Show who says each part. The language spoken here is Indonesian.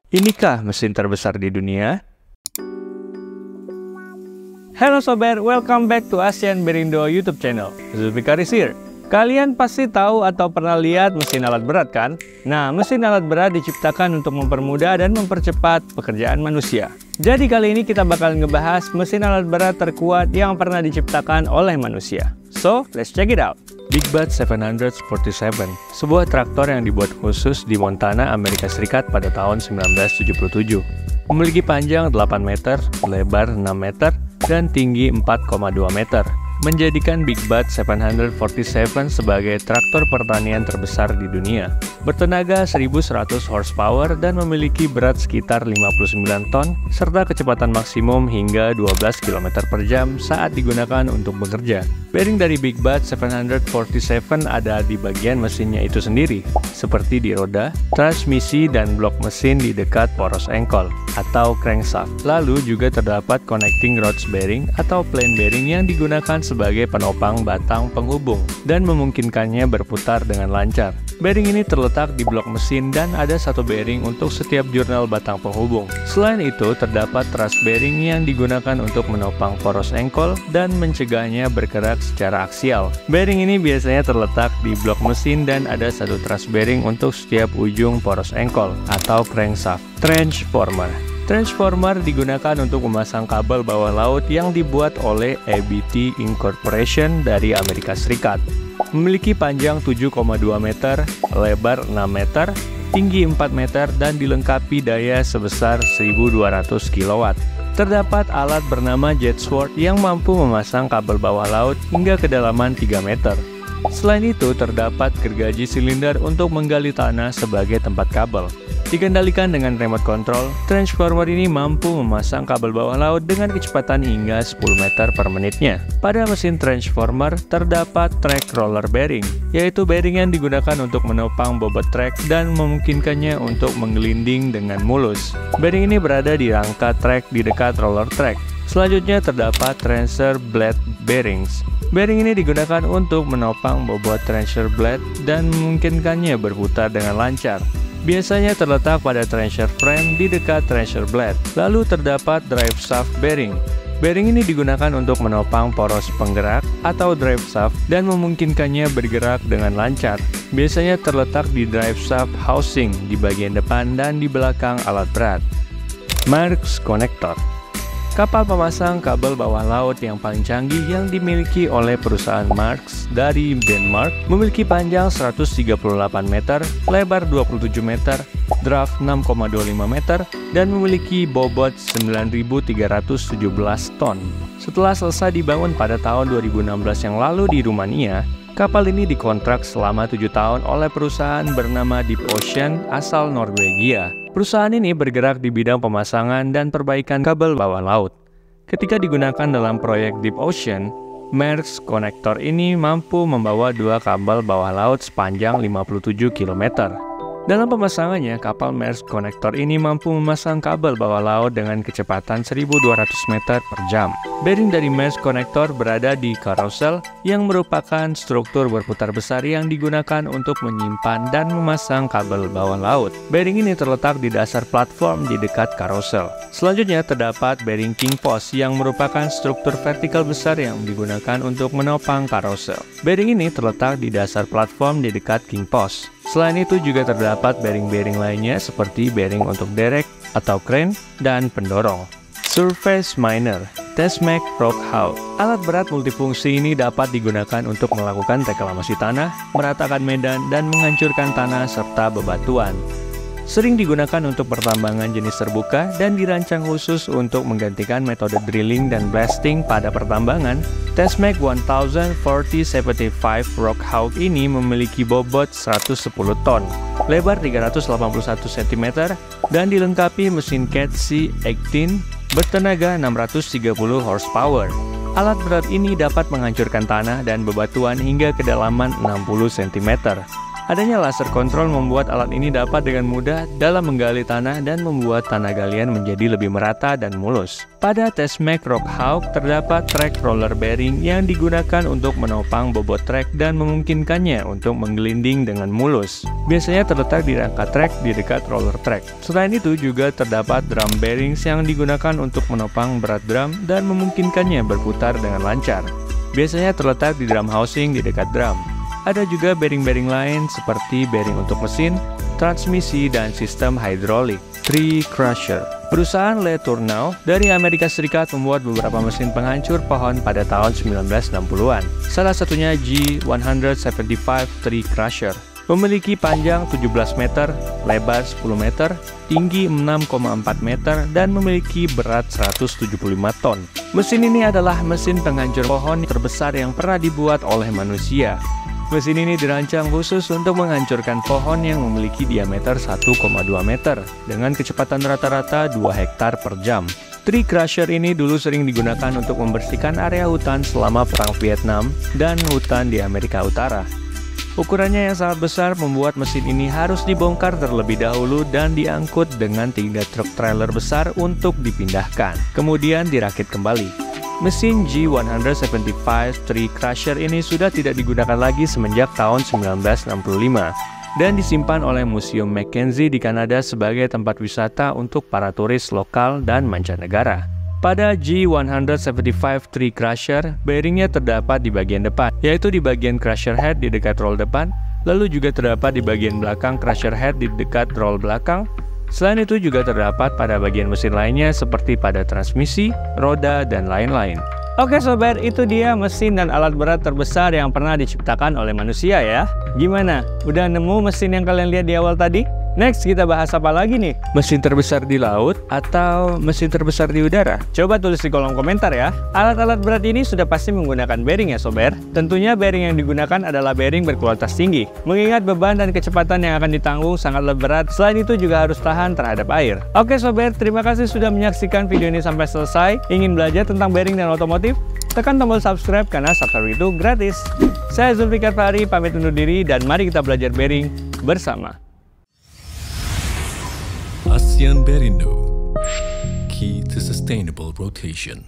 Speaker 1: Inikah mesin terbesar di dunia? Halo sobat, welcome back to Asian Berindo YouTube channel. Zulfikar is here. Kalian pasti tahu atau pernah lihat mesin alat berat kan? Nah, mesin alat berat diciptakan untuk mempermudah dan mempercepat pekerjaan manusia. Jadi kali ini kita bakal ngebahas mesin alat berat terkuat yang pernah diciptakan oleh manusia. So, let's check it out. Big-Bad 747, sebuah traktor yang dibuat khusus di Montana, Amerika Serikat pada tahun 1977. Memiliki panjang 8 meter, lebar 6 meter, dan tinggi 4,2 meter. Menjadikan Big-Bad 747 sebagai traktor pertanian terbesar di dunia. Bertenaga 1100 horsepower dan memiliki berat sekitar 59 ton, serta kecepatan maksimum hingga 12 km per jam saat digunakan untuk bekerja. Bearing dari Big-Bad 747 ada di bagian mesinnya itu sendiri, seperti di roda, transmisi, dan blok mesin di dekat poros engkol atau crankshaft. Lalu juga terdapat connecting rods bearing atau plain bearing yang digunakan sebagai penopang batang penghubung dan memungkinkannya berputar dengan lancar. Bearing ini terletak di blok mesin dan ada satu bearing untuk setiap jurnal batang penghubung. Selain itu, terdapat truss bearing yang digunakan untuk menopang poros engkol dan mencegahnya bergerak secara aksial. Bearing ini biasanya terletak di blok mesin dan ada satu truss bearing untuk setiap ujung poros engkol atau crankshaft. Transformer digunakan untuk memasang kabel bawah laut yang dibuat oleh ABT Incorporation dari Amerika Serikat. Memiliki panjang 7,2 meter, lebar 6 meter, tinggi 4 meter, dan dilengkapi daya sebesar 1200 kW. Terdapat alat bernama JetSword yang mampu memasang kabel bawah laut hingga kedalaman 3 meter. Selain itu, terdapat gergaji silinder untuk menggali tanah sebagai tempat kabel. Dikendalikan dengan remote control, transformer ini mampu memasang kabel bawah laut dengan kecepatan hingga 10 meter per menitnya. Pada mesin transformer, terdapat track roller bearing, yaitu bearing yang digunakan untuk menopang bobot trek dan memungkinkannya untuk menggelinding dengan mulus. Bearing ini berada di rangka trek di dekat roller track. Selanjutnya terdapat transfer blade bearings. Bearing ini digunakan untuk menopang bobot transfer blade dan memungkinkannya berputar dengan lancar. Biasanya terletak pada transfer frame di dekat transfer blade. Lalu terdapat drive shaft bearing. Bearing ini digunakan untuk menopang poros penggerak atau drive shaft dan memungkinkannya bergerak dengan lancar. Biasanya terletak di drive shaft housing di bagian depan dan di belakang alat berat. Marks Connector, kapal pemasang kabel bawah laut yang paling canggih yang dimiliki oleh perusahaan Marks dari Denmark, memiliki panjang 138 meter, lebar 27 meter, draft 6,25 meter, dan memiliki bobot 9.317 ton. Setelah selesai dibangun pada tahun 2016 yang lalu di Rumania, kapal ini dikontrak selama 7 tahun oleh perusahaan bernama Deep Ocean asal Norwegia. Perusahaan ini bergerak di bidang pemasangan dan perbaikan kabel bawah laut. Ketika digunakan dalam proyek Deep Ocean, Marks Connector ini mampu membawa 2 kabel bawah laut sepanjang 57 km. Dalam pemasangannya, kapal Marks Connector ini mampu memasang kabel bawah laut dengan kecepatan 1.200 meter per jam. Bearing dari Marks Connector berada di carousel yang merupakan struktur berputar besar yang digunakan untuk menyimpan dan memasang kabel bawah laut. Bearing ini terletak di dasar platform di dekat carousel. Selanjutnya terdapat bearing king post yang merupakan struktur vertikal besar yang digunakan untuk menopang carousel. Bearing ini terletak di dasar platform di dekat king post. Selain itu juga terdapat bearing-bearing lainnya seperti bearing untuk derek atau crane dan pendorong. Surface Miner, Tesmac Rock Haul. Alat berat multifungsi ini dapat digunakan untuk melakukan reklamasi tanah, meratakan medan, dan menghancurkan tanah serta bebatuan. Sering digunakan untuk pertambangan jenis terbuka dan dirancang khusus untuk menggantikan metode drilling dan blasting pada pertambangan. Tesmac 1040-75 Rock Haul ini memiliki bobot 110 ton, lebar 381 cm, dan dilengkapi mesin Cat C18 bertenaga 630 horsepower. Alat berat ini dapat menghancurkan tanah dan bebatuan hingga kedalaman 60 cm. Adanya laser control membuat alat ini dapat dengan mudah dalam menggali tanah dan membuat tanah galian menjadi lebih merata dan mulus. Pada Tesmac Rockhawk terdapat track roller bearing yang digunakan untuk menopang bobot trek dan memungkinkannya untuk menggelinding dengan mulus. Biasanya terletak di rangka trek di dekat roller track. Selain itu juga terdapat drum bearings yang digunakan untuk menopang berat drum dan memungkinkannya berputar dengan lancar. Biasanya terletak di drum housing di dekat drum. Ada juga bearing-bearing lain seperti bearing untuk mesin, transmisi, dan sistem hidrolik. Tree Crusher. Perusahaan Le Tourneau dari Amerika Serikat membuat beberapa mesin penghancur pohon pada tahun 1960-an. Salah satunya G175 Tree Crusher. Memiliki panjang 17 meter, lebar 10 meter, tinggi 6,4 meter, dan memiliki berat 175 ton. Mesin ini adalah mesin penghancur pohon terbesar yang pernah dibuat oleh manusia. Mesin ini dirancang khusus untuk menghancurkan pohon yang memiliki diameter 1,2 meter dengan kecepatan rata-rata 2 hektar per jam. Tree Crusher ini dulu sering digunakan untuk membersihkan area hutan selama Perang Vietnam dan hutan di Amerika Utara. Ukurannya yang sangat besar membuat mesin ini harus dibongkar terlebih dahulu dan diangkut dengan 3 truk trailer besar untuk dipindahkan, kemudian dirakit kembali. Mesin G175 Tree Crusher ini sudah tidak digunakan lagi semenjak tahun 1965 dan disimpan oleh Museum Mackenzie di Kanada sebagai tempat wisata untuk para turis lokal dan mancanegara. Pada G175 Tree Crusher, bearingnya terdapat di bagian depan, yaitu di bagian crusher head di dekat roll depan, lalu juga terdapat di bagian belakang crusher head di dekat roll belakang. Selain itu juga terdapat pada bagian mesin lainnya seperti pada transmisi, roda, dan lain-lain. Oke sobat, itu dia mesin dan alat berat terbesar yang pernah diciptakan oleh manusia ya. Gimana? Udah nemu mesin yang kalian lihat di awal tadi? Next, kita bahas apa lagi nih? Mesin terbesar di laut atau mesin terbesar di udara? Coba tulis di kolom komentar ya. Alat-alat berat ini sudah pasti menggunakan bearing ya sobat. Tentunya bearing yang digunakan adalah bearing berkualitas tinggi. Mengingat beban dan kecepatan yang akan ditanggung sangatlah berat. Selain itu juga harus tahan terhadap air. Oke sobat, terima kasih sudah menyaksikan video ini sampai selesai. Ingin belajar tentang bearing dan otomotif? Tekan tombol subscribe karena subscribe itu gratis. Saya Zulfikar Fahri, pamit undur diri dan mari kita belajar bearing bersama.
Speaker 2: ASEAN Bearindo, key to sustainable rotation.